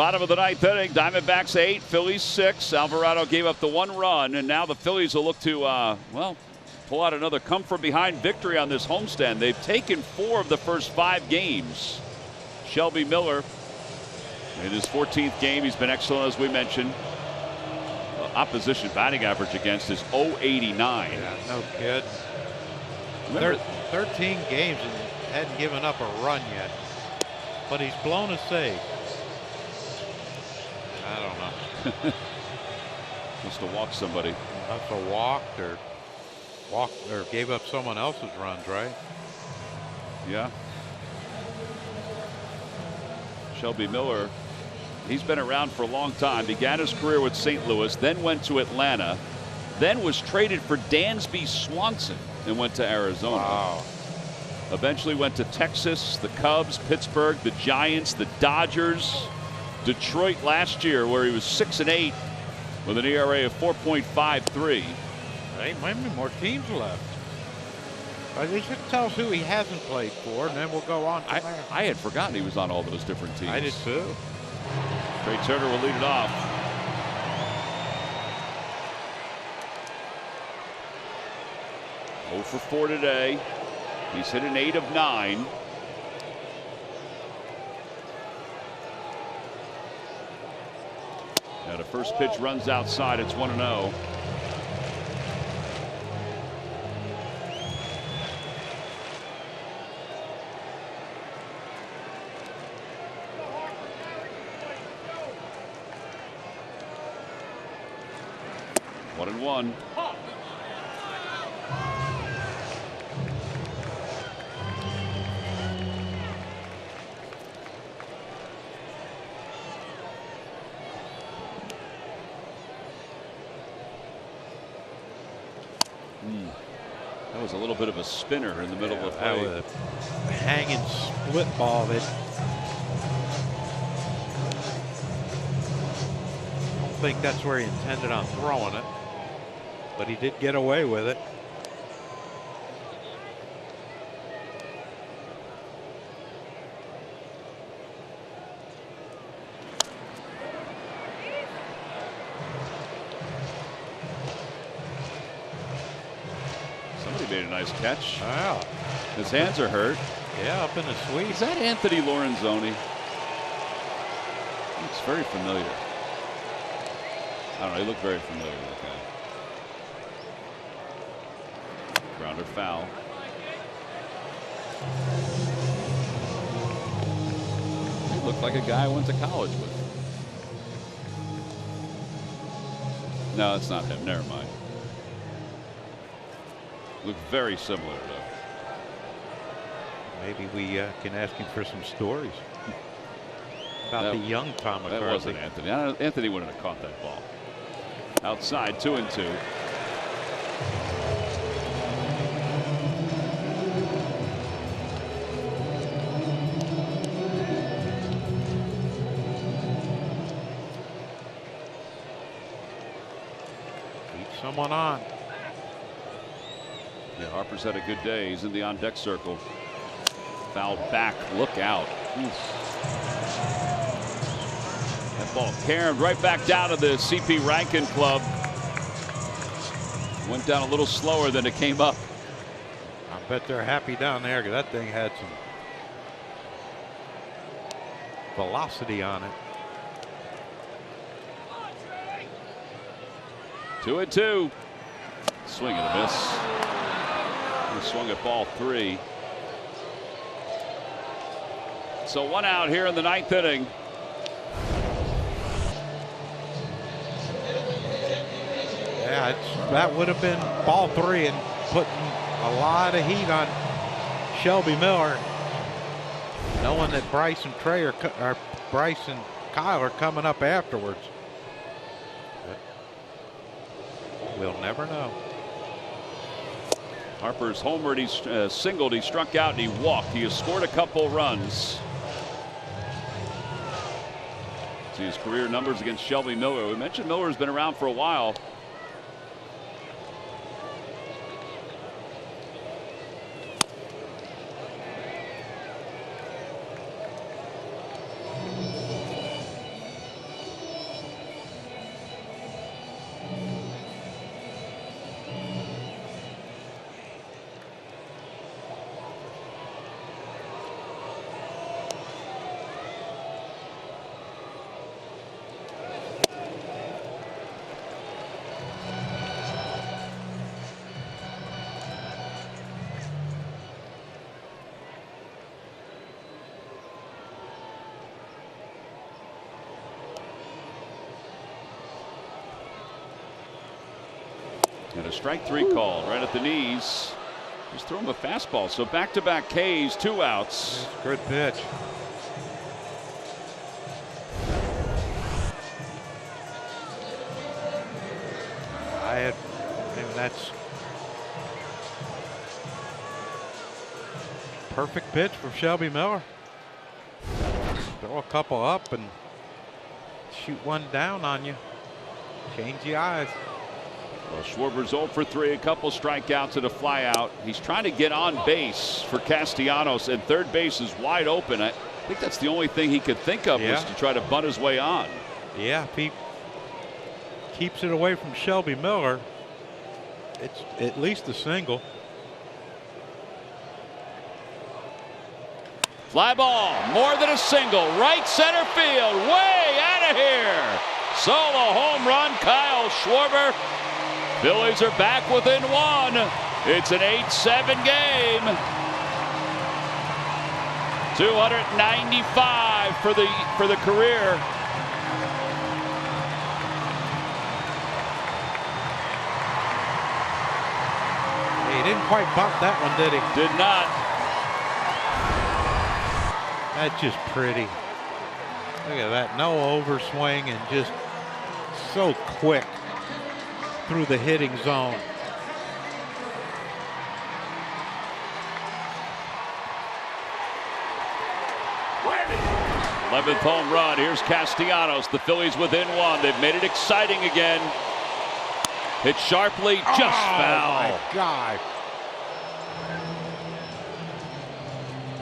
Bottom of the ninth inning, Diamondbacks 8, Phillies 6. Alvarado gave up the 1 run, and now the Phillies will look to, well, pull out another come-from-behind victory on this homestand. They've taken 4 of the first 5 games. Shelby Miller, in his 14th game, he's been excellent, as we mentioned. Opposition batting average against is .089. Yeah, no kid. 13 games and hadn't given up a run yet, but he's blown a save. I don't know. Must have walked somebody. Must have walked or gave up someone else's runs, right? Yeah. Shelby Miller, he's been around for a long time. Began his career with St. Louis, then went to Atlanta, then was traded for Dansby Swanson and went to Arizona. Wow. Eventually went to Texas, the Cubs, Pittsburgh, the Giants, the Dodgers, Detroit last year, where he was 6-8 with an ERA of 4.53. Hey, might be more teams left. They should tell us who he hasn't played for, and then we'll go on. I had forgotten he was on all those different teams. I did too. Trea Turner will lead it off. Oh for 4 today. He's hit an 8 of 9. Now the first pitch runs outside. It's 1-0. One and one. That was a little bit of a spinner in the middle of the play. That was a hanging split ball. That I don't think that's where he intended on throwing it, but he did get away with it. Made a nice catch. Wow. His hands are hurt. Yeah, up in the suite. Is that Anthony Lorenzoni? Looks very familiar. I don't know. He looked very familiar with that. Grounder foul. He looked like a guy I went to college with. No, it's not him. Never mind. Look very similar, though. Maybe we can ask him for some stories about the young Tom McCarthy. That wasn't Anthony. Anthony wouldn't have caught that ball. Outside, 2-2. Keep someone on. Yeah, Harper's had a good day. He's in the on-deck circle. Fouled back. Look out. Oof. That ball caromed right back down to the CP Rankin club. Went down a little slower than it came up. I bet they're happy down there because that thing had some velocity on it. 2-2. Swing and a miss. He swung at ball 3. So 1 out here in the 9th inning. Yeah, that would have been ball 3 and putting a lot of heat on Shelby Miller, knowing that Bryce and Bryce and Kyle are coming up afterwards. But we'll never know. Harper's homered, he singled, he struck out, and he walked. He has scored a couple runs. See his career numbers against Shelby Miller. We mentioned Miller's been around for a while. And a strike 3 call right at the knees. Just throw him a fastball. So back-to-back Ks, 2 outs. That's a good pitch. Maybe that's perfect pitch for Shelby Miller. Throw a couple up and shoot one down on you. Change the eyes. Well, Schwarber's 0 for 3, a couple strikeouts and a flyout. He's trying to get on base for Castellanos, and third base is wide open. I think that's the only thing he could think of was to try to bunt his way on. Yeah, if he keeps it away from Shelby Miller, it's at least a single. Fly ball, more than a single, right center field, way out of here. Solo home run, Kyle Schwarber. Phillies are back within 1. It's an 8-7 game. 295 for the career. He didn't quite bump that one, did he? Did not. That's just pretty. Look at that. No overswing and just so quick through the hitting zone. Eleventh home run. Here's Castellanos. The Phillies within 1. They've made it exciting again. Hit sharply, just foul. Oh my God.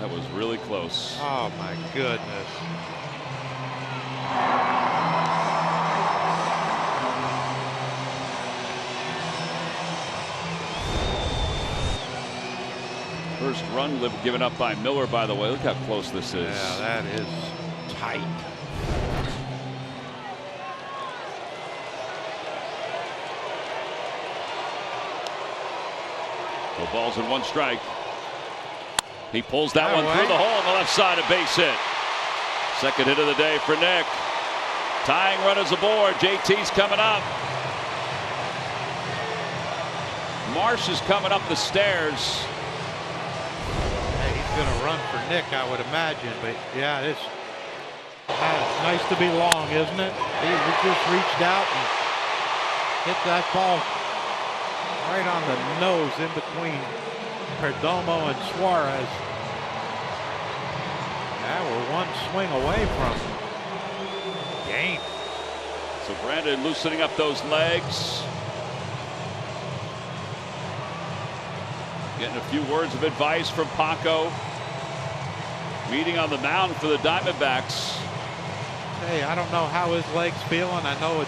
That was really close. Oh my goodness. First run given up by Miller, by the way. Look how close this is. Yeah, that is tight. So balls in 1 strike. He pulls that one through the hole on the left side, a base hit. Second hit of the day for Nick. Tying run is aboard. JT's coming up. Marsh is coming up the stairs. Hey, he's going to run for Nick, I would imagine. But yeah, it's nice to be long, isn't it? He just reached out and hit that ball right on the nose in between Perdomo and Suarez. Yeah, we're 1 swing away from game. So Brandon loosening up those legs. Getting a few words of advice from Paco. Meeting on the mound for the Diamondbacks. Hey, I don't know how his leg's feeling. I know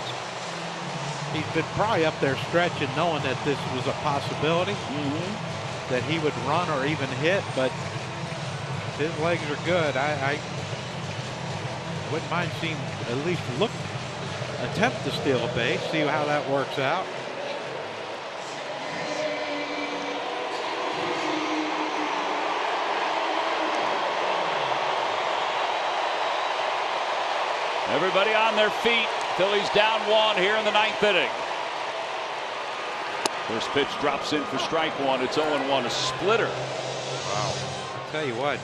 he's been probably up there stretching, knowing that this was a possibility. That he would run or even hit, but his legs are good. I wouldn't mind seeing at least attempt to steal a base, see how that works out. Everybody on their feet. Phillies down 1 here in the 9th inning. First pitch drops in for strike 1. It's 0-1, a splitter. Wow. I'll tell you what,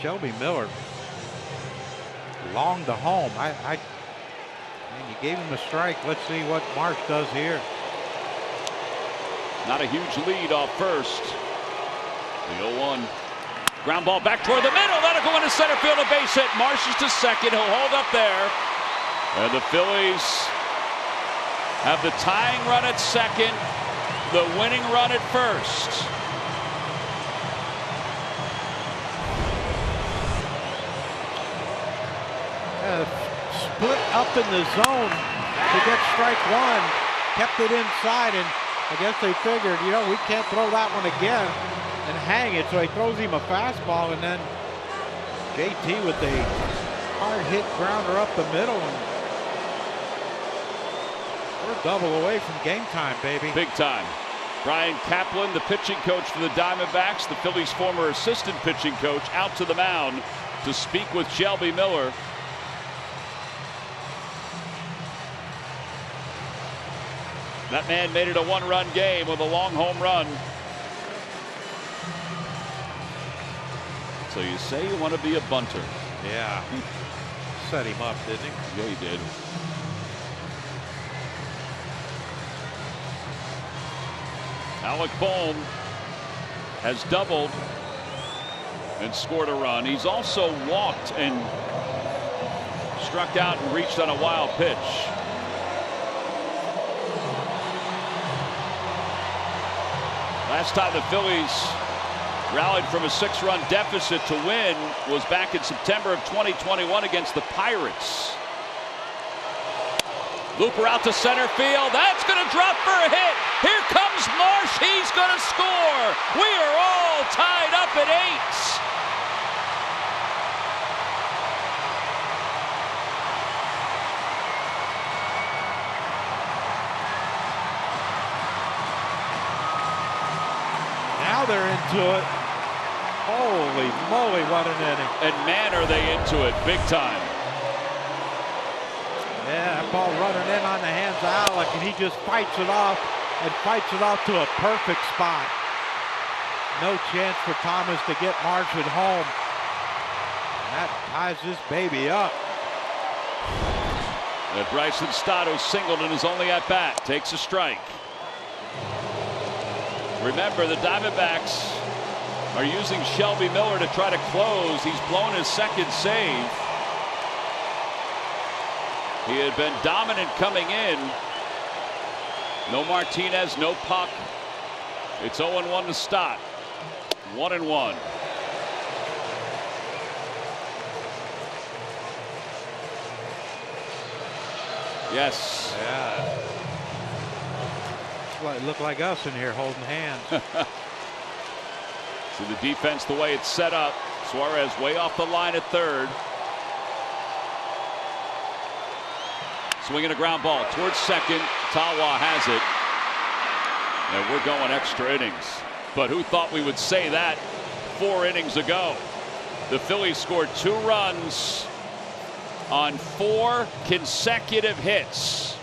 Shelby Miller, long to home. I mean, you gave him a strike. Let's see what Marsh does here. Not a huge lead off first. The 0-1. Ground ball back toward the middle. That'll go into center field. A base hit. Marsh is to second. He'll hold up there. And the Phillies have the tying run at second, the winning run at first. Split up in the zone to get strike 1. Kept it inside, and I guess they figured, you know, we can't throw that one again and hang it. So he throws him a fastball, and then JT with a hard hit grounder up the middle. And we're double away from game time, baby. Big time. Brian Kaplan, the pitching coach for the Diamondbacks, the Phillies' former assistant pitching coach, out to the mound to speak with Shelby Miller. That man made it a one-run game with a long home run. So you say you want to be a bunter. Yeah. Set him up, didn't he? Yeah, he did. Alec Bohm has doubled and scored a run. He's also walked and struck out and reached on a wild pitch. Last time the Phillies rallied from a 6-run deficit to win was back in September of 2021 against the Pirates. Looper out to center field. That's going to drop for a hit. Here comes Marsh. He's going to score. We are all tied up at 8. Now they're into it. Holy moly, what an inning. And man, are they into it big time. Yeah, that ball running in on the hands of Alec, and he just fights it off and fights it off to a perfect spot. No chance for Thomas to get Marsh at home. That ties this baby up. And Bryson Stott, who singled in his only at bat, takes a strike. Remember, the Diamondbacks are using Shelby Miller to try to close. He's blown his second save. He had been dominant coming in. No Martinez, no Puck. It's 0-1 to Stott. 1-1. Yes. Yeah. It looked like us in here holding hands. See the defense the way it's set up. Suarez way off the line at third. Swinging a ground ball towards second. Tawa has it. And we're going extra innings. But who thought we would say that 4 innings ago? The Phillies scored 2 runs on 4 consecutive hits.